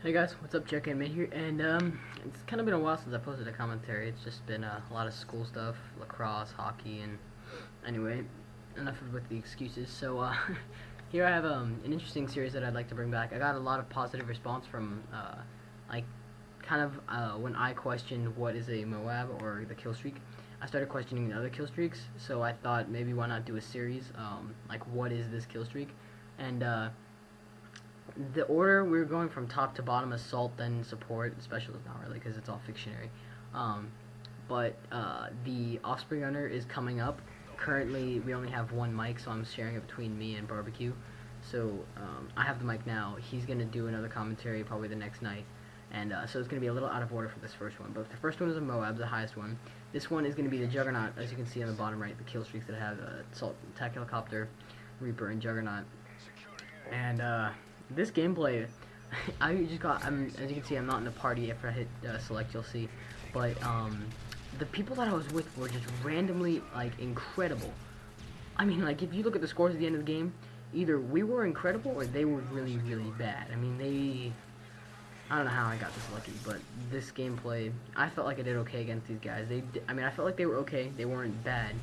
Hey guys, what's up? Juggermaut here, and it's kind of been a while since I posted a commentary. It's just been a lot of school stuff, lacrosse, hockey, and anyway, enough with the excuses. So here I have an interesting series that I'd like to bring back. I got a lot of positive response from like when I questioned what is a Moab or the Killstreak. I started questioning the other Killstreaks, so I thought maybe why not do a series like what is this Killstreak, and the order we were going from top to bottom: assault, then support. Specialist not really because it's all fictionary. But the offspring hunter is coming up. Currently we only have one mic, so I'm sharing it between me and barbecue. So I have the mic now. He's gonna do another commentary probably the next night, and so it's gonna be a little out of order for this first one. But the first one is a Moab, the highest one. This one is gonna be the Juggernaut, as you can see on the bottom right, the kill streaks that have assault, attack helicopter, Reaper, and Juggernaut. And this gameplay, I just got. As you can see, I'm not in the party. If I hit select, you'll see. But the people that I was with were just randomly like incredible. I mean, like if you look at the scores at the end of the game, either we were incredible or they were really, really bad. I mean, I don't know how I got this lucky, but this gameplay, I felt like I did okay against these guys. I mean, I felt like they were okay. They weren't bad,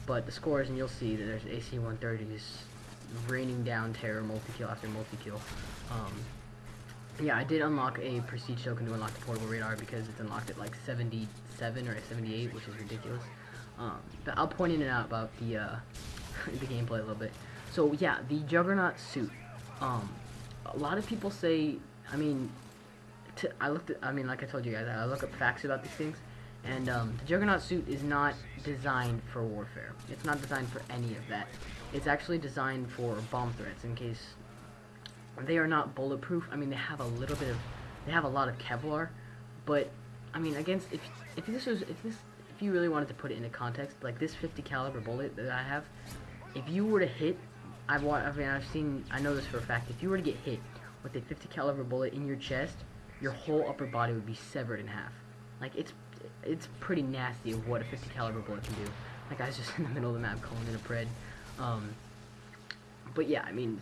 but the scores, and you'll see that there's AC 130s raining down terror, multi-kill after multi-kill. Yeah, I did unlock a prestige token to unlock the portable radar because it's unlocked at like 77 or 78, which is ridiculous. But I'll point in and out about the the gameplay a little bit. So yeah, the Juggernaut suit. A lot of people say, I mean, I mean, like I told you guys, I look up facts about these things, and the Juggernaut suit is not designed for warfare. It's not designed for any of that. It's actually designed for bomb threats in case they are not bulletproof. I mean, they have a lot of Kevlar, but I mean, against if you really wanted to put it into context, like this 50 caliber bullet that I have, if you were to hit, I know this for a fact. If you were to get hit with a 50 caliber bullet in your chest, your whole upper body would be severed in half. Like it's pretty nasty of what a 50 caliber bullet can do. That guy's just in the middle of the map calling in a pred. But yeah, I mean,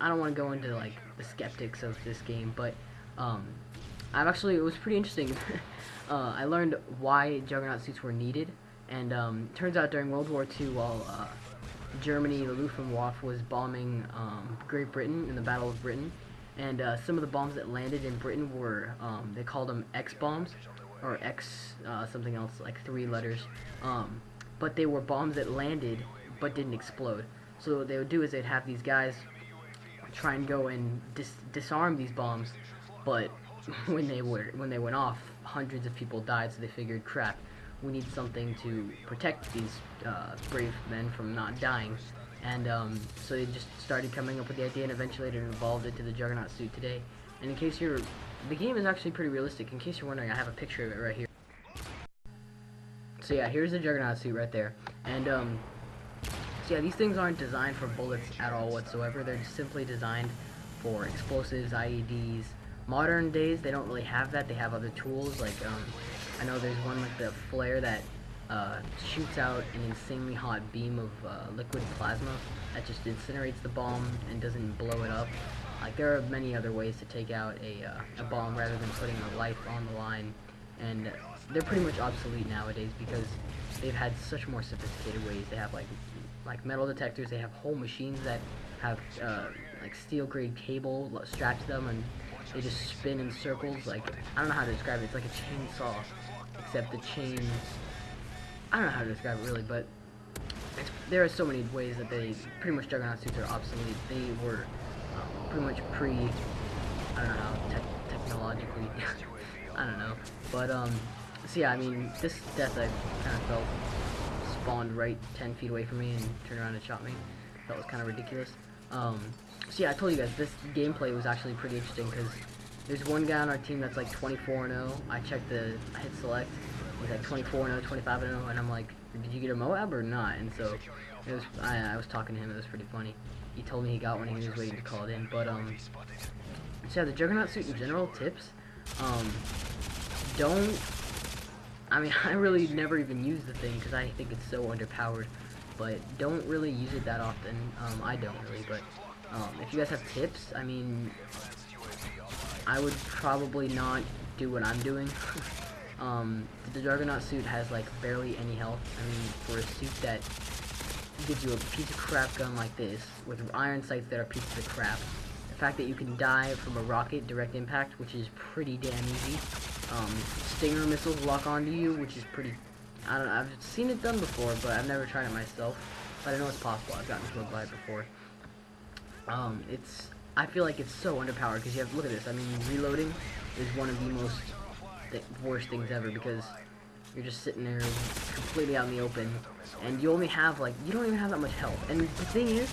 I don't want to go into like the skeptics of this game, but it was pretty interesting. I learned why Juggernaut suits were needed, and turns out during World War II, while Germany, the Luftwaffe, was bombing Great Britain in the Battle of Britain, and some of the bombs that landed in Britain were, they called them X bombs, or X something else, like 3 letters, but they were bombs that landed but didn't explode. So what they would do is they'd have these guys try and go and disarm these bombs, but when they went off, hundreds of people died. So they figured, crap, we need something to protect these brave men from not dying. And so they just started coming up with the idea, and eventually it evolved into the Juggernaut suit today. And in case the game is actually pretty realistic. In case you're wondering, I have a picture of it right here. So yeah, here's the Juggernaut suit right there, and so yeah, these things aren't designed for bullets at all whatsoever. They're just simply designed for explosives, IEDs. Modern days, they don't really have that. They have other tools, like, I know there's one like the flare that shoots out an insanely hot beam of liquid plasma that just incinerates the bomb and doesn't blow it up. Like, there are many other ways to take out a bomb rather than putting a life on the line, and they're pretty much obsolete nowadays because they've had such more sophisticated ways. They have like metal detectors. They have whole machines that have like steel grade cable strapped to them, and they just spin in circles. Like, I don't know how to describe it. It's like a chainsaw, except the chain, I don't know how to describe it really, but there are so many ways that pretty much Juggernaut suits are obsolete. They were pretty much I don't know how technologically I don't know, but so yeah, I mean, this death I kind of felt spawned right 10 feet away from me and turned around and shot me. That was kind of ridiculous. So yeah, I told you guys this gameplay was actually pretty interesting because there's one guy on our team that's like 24-0. I hit select. He's like 24-0, 25-0, and I'm like, did you get a Moab or not? And so I was talking to him. It was pretty funny. He told me he got one and he was waiting to call it in. But so yeah, the Juggernaut suit in general, tips. I mean, I really never even use the thing because I think it's so underpowered, but don't really use it that often. I don't really, but if you guys have tips, I mean, I would probably not do what I'm doing. The Juggernaut suit has like barely any health. I mean, for a suit that gives you a piece of crap gun like this, with iron sights that are pieces of crap, the fact that you can die from a rocket direct impact, which is pretty damn easy. Stinger missiles lock onto you, which is pretty, I don't know, I've seen it done before, but I've never tried it myself. But I know it's possible. I've gotten killed by it before. I feel like it's so underpowered because you have, look at this. I mean, reloading is one of the most worst things ever because you're just sitting there completely out in the open, and you only have like, you don't even have that much health. And the thing is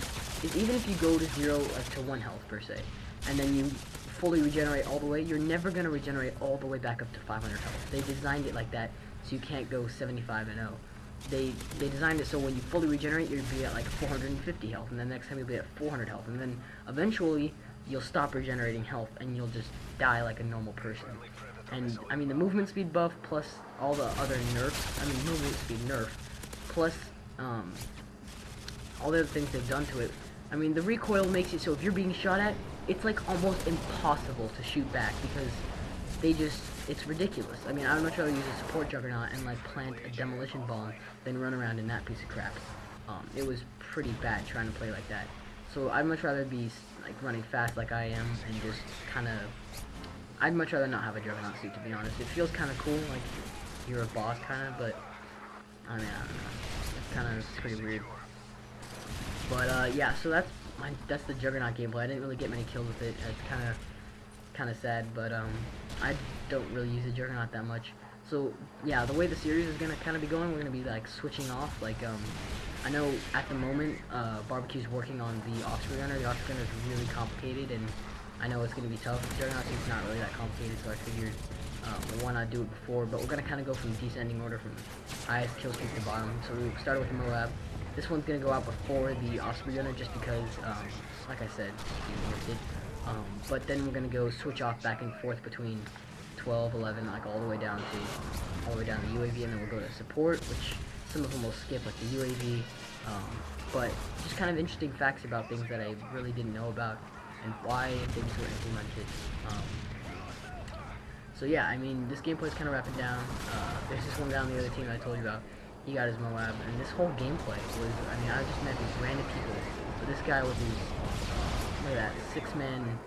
even if you go to 0 like to 1 health per se, and then you fully regenerate all the way, you're never gonna regenerate all the way back up to 500 health. They designed it like that so you can't go 75 and 0. They designed it so when you fully regenerate, you'll be at like 450 health, and then next time you'll be at 400 health, and then eventually you'll stop regenerating health and you'll just die like a normal person. And I mean, the movement speed buff plus all the other nerfs, I mean movement speed nerf, plus all the other things they've done to it. I mean, the recoil makes it so if you're being shot at, it's like almost impossible to shoot back because they just, it's ridiculous. I mean, I'd much rather use a support Juggernaut and like plant a demolition bomb than run around in that piece of crap. It was pretty bad trying to play like that. So I'd much rather be like running fast like I am and just kind of, I'd much rather not have a Juggernaut suit, to be honest. It feels kind of cool, like you're a boss kind of, but I mean, I don't know. It's pretty weird. But yeah, so that's the Juggernaut gameplay. I didn't really get many kills with it. It's kind of sad, but I don't really use the Juggernaut that much. So yeah, the way the series is gonna kind of be going, we're gonna be like switching off. Like I know at the moment Barbecue's working on the Osprey Gunner. The Osprey Gunner is really complicated, and I know it's gonna be tough. Juggernaut is not really that complicated, so I figured why not do it before. But we're gonna kind of go from descending order from highest Killstreak to bottom. So we started with the Moab. This one's gonna go out before the Osprey Gunner just because, like I said, it's it. But then we're gonna go switch off back and forth between 12, 11, like all the way down to the UAV, and then we'll go to support, which some of them will skip, like the UAV. But just kind of interesting facts about things that I really didn't know about and why things were implemented. So yeah, I mean, this gameplay is kind of rapid down. There's this one guy on the other team that I told you about. He got his Moab, and this whole gameplay was, I mean, I just met these random people. But this guy with his, look at that, 6-man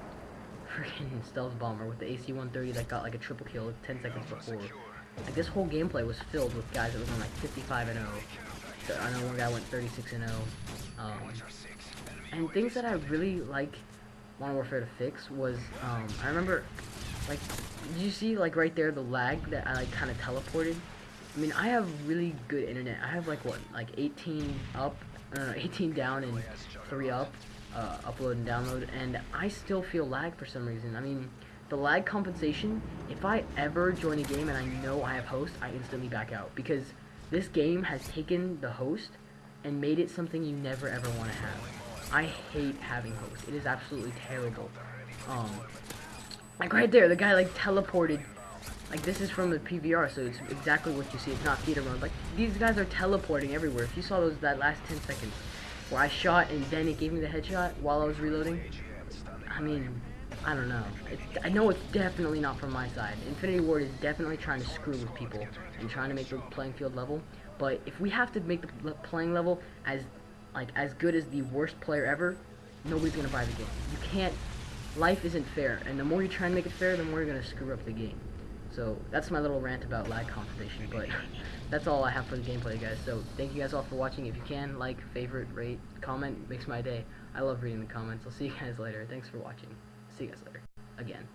freaking stealth bomber with the AC-130 that got like a triple kill 10 seconds before. Like, this whole gameplay was filled with guys that were going like 55 and 0. So I know one guy went 36 and 0. And things that I really like Modern Warfare to fix was, I remember, like, did you see like right there the lag that I like kind of teleported? I mean, I have really good internet. I have like what, like 18 up, 18 down and 3 up, upload and download, and I still feel lag for some reason. I mean, the lag compensation, if I ever join a game and I know I have host, I instantly back out, because this game has taken the host and made it something you never ever want to have. I hate having host. It is absolutely terrible. Like right there, the guy like teleported. Like, this is from the PVR, so it's exactly what you see. It's not theater mode. Like, these guys are teleporting everywhere. If you saw that last 10 seconds where I shot and then it gave me the headshot while I was reloading, I mean, I don't know. I know it's definitely not from my side. Infinity Ward is definitely trying to screw with people and trying to make the playing field level. But if we have to make the playing level as good as the worst player ever, nobody's gonna buy the game. You can't. Life isn't fair, and the more you try and make it fair, the more you're gonna screw up the game. So that's my little rant about lag compensation, but that's all I have for the gameplay, guys. So thank you guys all for watching. If you can, like, favorite, rate, comment, makes my day. I love reading the comments. I'll see you guys later. Thanks for watching. See you guys later. Again.